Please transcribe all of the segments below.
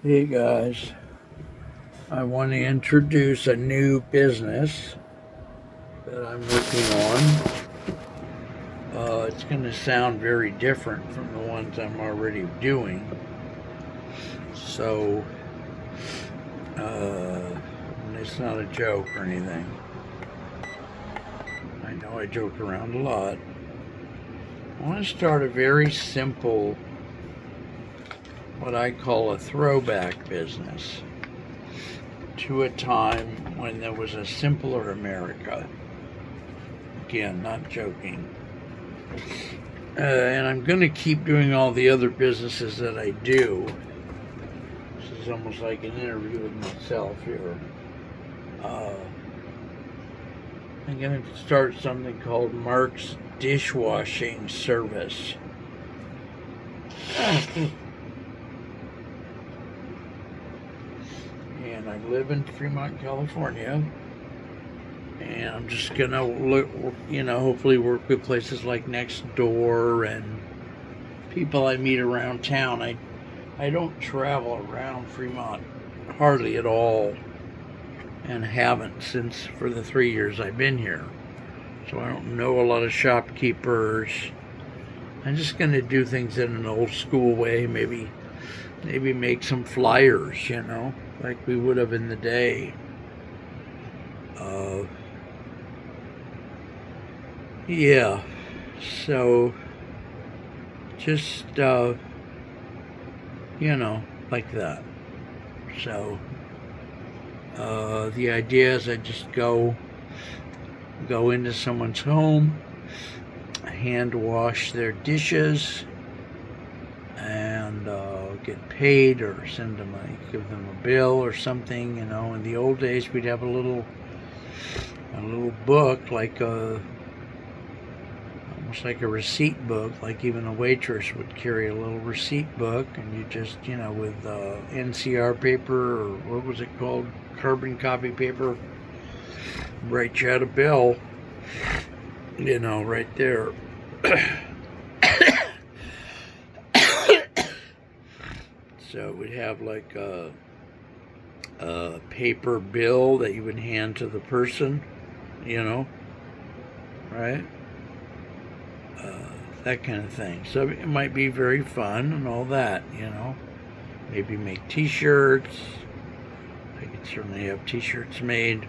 Hey guys, I want to introduce a new business that I'm working on. It's going to sound very different from the ones I'm already doing. So, it's not a joke or anything. I know I joke around a lot. I want to start a very simple, what I call a throwback business to a time when there was a simpler America. Again, not joking. And I'm going to keep doing all the other businesses that I do. This is almost like an interview with myself here. I'm going to start something called Mark's Dishwashing Service. And I live in Fremont, California. And I'm just going to look, hopefully work with places like Nextdoor and people I meet around town. I don't travel around Fremont hardly at all, and haven't since for the 3 years I've been here. So I don't know a lot of shopkeepers. I'm just going to do things in an old school way, maybe make some flyers, like we would have in the day. Yeah, so just, like that. So, the idea is I just go into someone's home, hand wash their dishes, and get paid or give them a bill or something. In the old days we'd have a little book, like almost like a receipt book, like even a waitress would carry a little receipt book, and you just, with NCR paper, or what was it called, carbon copy paper, write you out a bill, right there. So we'd have like a paper bill that you would hand to the person, right? That kind of thing. So it might be very fun and all that, Maybe make t-shirts. I could certainly have t-shirts made.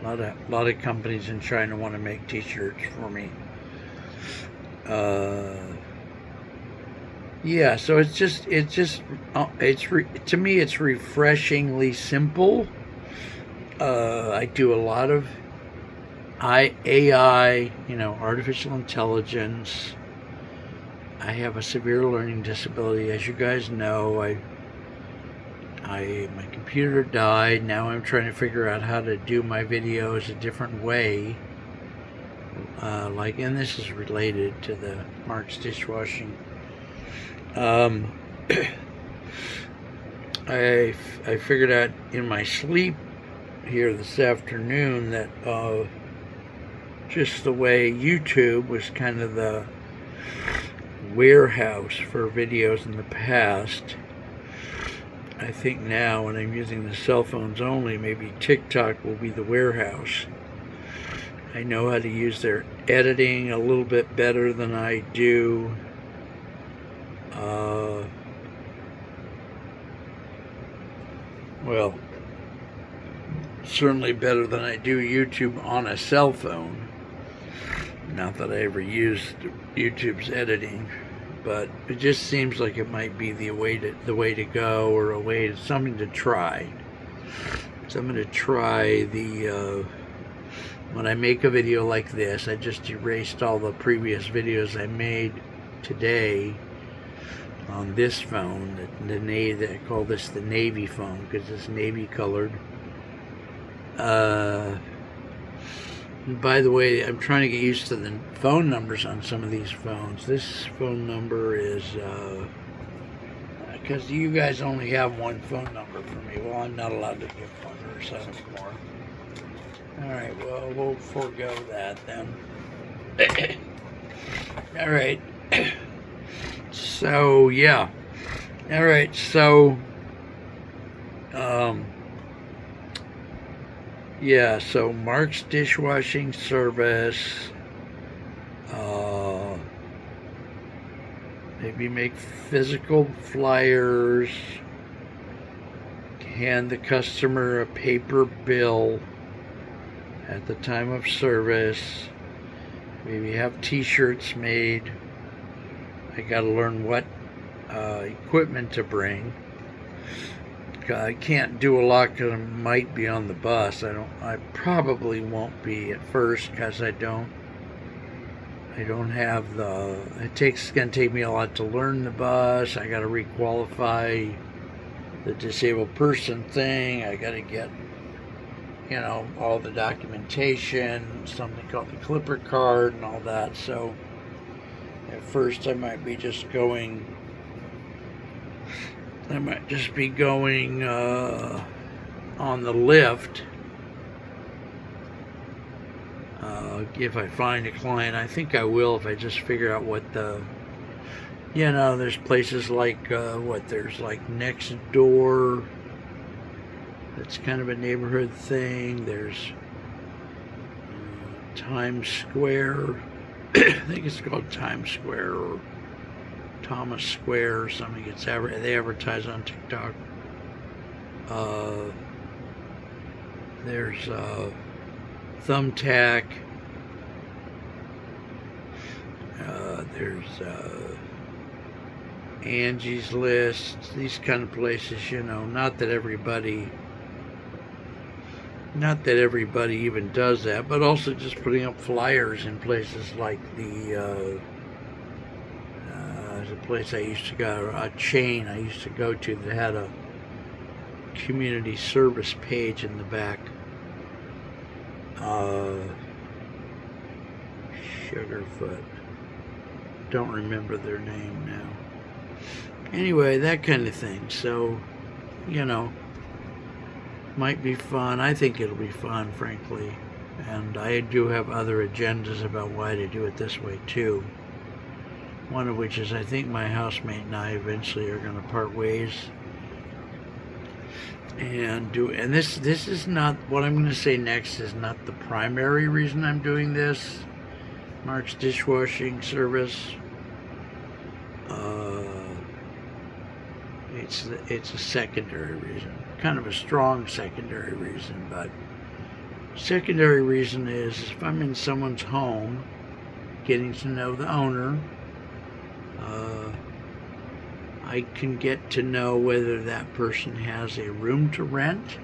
A lot of companies in China want to make t-shirts for me. Yeah, so to me it's refreshingly simple. I do a lot of AI, artificial intelligence. I have a severe learning disability, as you guys know. My computer died. Now I'm trying to figure out how to do my videos a different way. And this is related to the Mark's Dishwashing. I figured out in my sleep here this afternoon that just the way YouTube was kind of the warehouse for videos in the past, I think now, when I'm using the cell phones only, maybe TikTok will be the warehouse. I know how to use their editing a little bit better than I do. Well, certainly better than I do YouTube on a cell phone. Not that I ever used YouTube's editing, but it just seems like it might be the way to go, or something to try. So I'm going to try when I make a video like this, I just erased all the previous videos I made today on this phone. I call this the navy phone because it's navy colored. By the way, I'm trying to get used to the phone numbers on some of these phones. This phone number is, because you guys only have one phone number for me. Well, I'm not allowed to give one or seven more. Alright, well, we'll forego that then. Alright. So, yeah. Alright, so Yeah, so Mark's Dishwashing Service. Maybe make physical flyers. Hand the customer a paper bill at the time of service. Maybe have t-shirts made. I gotta learn what equipment to bring. I can't do a lot because I might be on the bus. I probably won't be at first because I don't have the. It's gonna take me a lot to learn the bus. I gotta requalify the disabled person thing. I gotta get, all the documentation, something called the Clipper card and all that. So at first I might be just going. I might just be going on the lift. If I find a client, I think I will if I just figure out what the, there's places like, there's like Next Door. That's kind of a neighborhood thing. There's Times Square. I think it's called Times Square or Thomas Square or something. They advertise on TikTok. There's Thumbtack. There's Angie's List. These kind of places, not that everybody even does that, but also just putting up flyers in places like there's a place a chain I used to go to that had a community service page in the back. Sugarfoot. Don't remember their name now. Anyway, that kind of thing. So, might be fun. I think it'll be fun, frankly. And I do have other agendas about why to do it this way, too. One of which is I think my housemate and I eventually are going to part ways. And this is not, what I'm going to say next is not the primary reason I'm doing this. Mark's Dishwashing Service. It's a secondary reason, kind of a strong secondary reason, but secondary reason is if I'm in someone's home, getting to know the owner, I can get to know whether that person has a room to rent.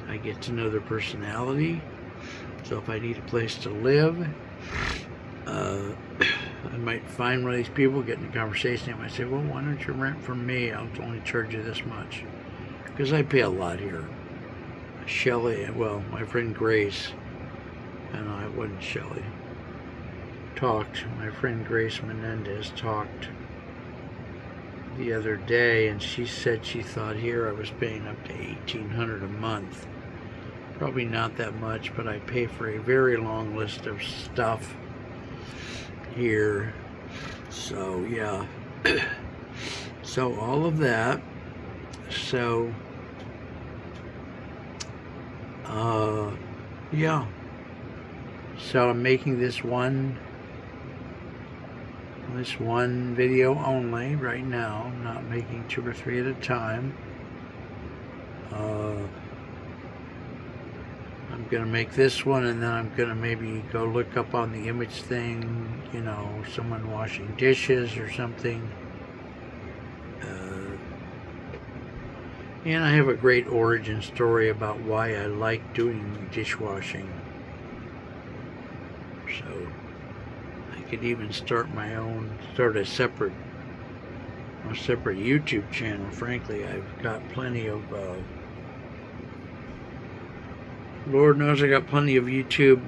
I get to know their personality. So if I need a place to live, I might find one of these people, get in a conversation, and I might say, well, why don't you rent from me? I'll only charge you this much. Because I pay a lot here. Shelley, my friend Grace, and I wasn't Shelley, my friend Grace Menendez talked the other day, and she said she thought here I was paying up to $1,800 a month. Probably not that much, but I pay for a very long list of stuff here. So yeah. So all of that. So yeah. So I'm making this one video only right now. I'm not making 2 or 3 at a time. I'm gonna make this one, and then I'm gonna maybe go look up on the image thing, someone washing dishes or something. And I have a great origin story about why I like doing dishwashing. So I could even start a separate YouTube channel. Frankly, I've got plenty of Lord knows I got plenty of YouTube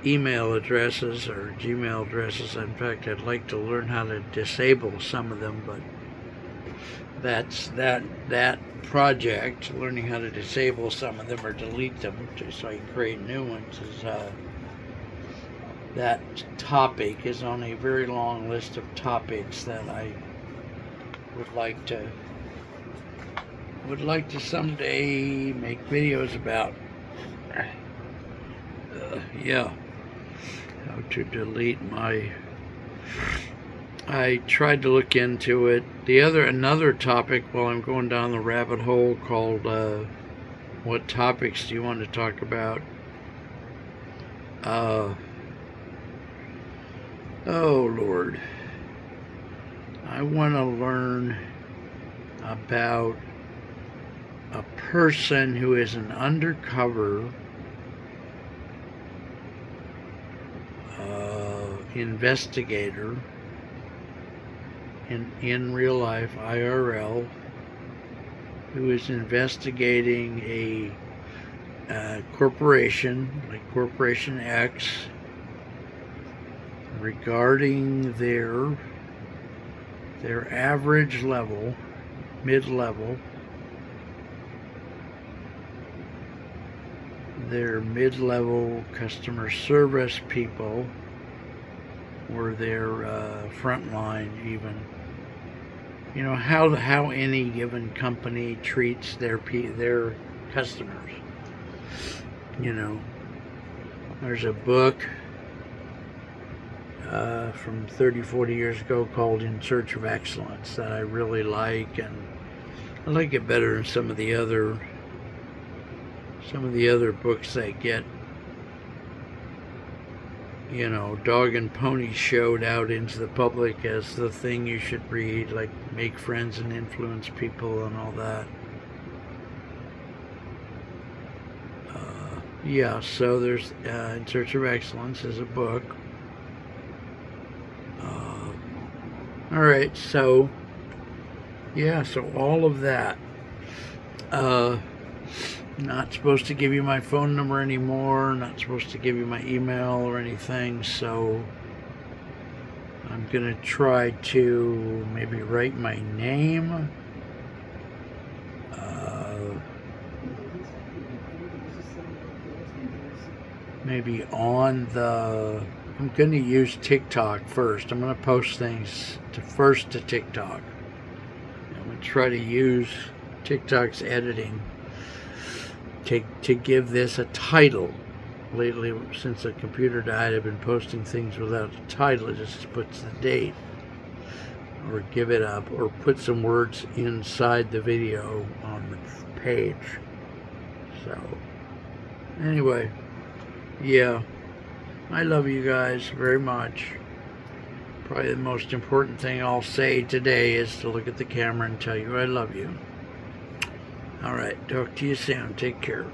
email addresses or Gmail addresses. In fact, I'd like to learn how to disable some of them, but that's that project, learning how to disable some of them or delete them just so I can create new ones, is that topic is on a very long list of topics that I would like to would like to someday make videos about yeah, how to delete my. I tried to look into it. Another topic while I'm going down the rabbit hole called what topics do you want to talk about? Oh Lord. I want to learn about a person who is an undercover investigator in real life, IRL, who is investigating a corporation like Corporation X regarding their average level, mid-level, their mid-level customer service people, or their frontline even. You know, how any given company treats their customers. You know, there's a book from 30-40 years ago called In Search of Excellence that I really like, and I like it better than some of the other books that get, you know, dog and pony showed out into the public as the thing you should read, like Make Friends and Influence People and all that. Yeah, so there's In Search of Excellence is a book. Alright, so yeah, so all of that. Not supposed to give you my phone number anymore, not supposed to give you my email or anything, so I'm gonna try to maybe write my name. Maybe on the, I'm gonna use TikTok first. I'm gonna post things first to TikTok. I'm gonna try to use TikTok's editing to give this a title. Lately, since the computer died, I've been posting things without a title. It just puts the date, or give it up, or put some words inside the video on the page. So anyway, yeah, I love you guys very much. Probably the most important thing I'll say today is to look at the camera and tell you I love you. Alright, talk to you soon. Take care.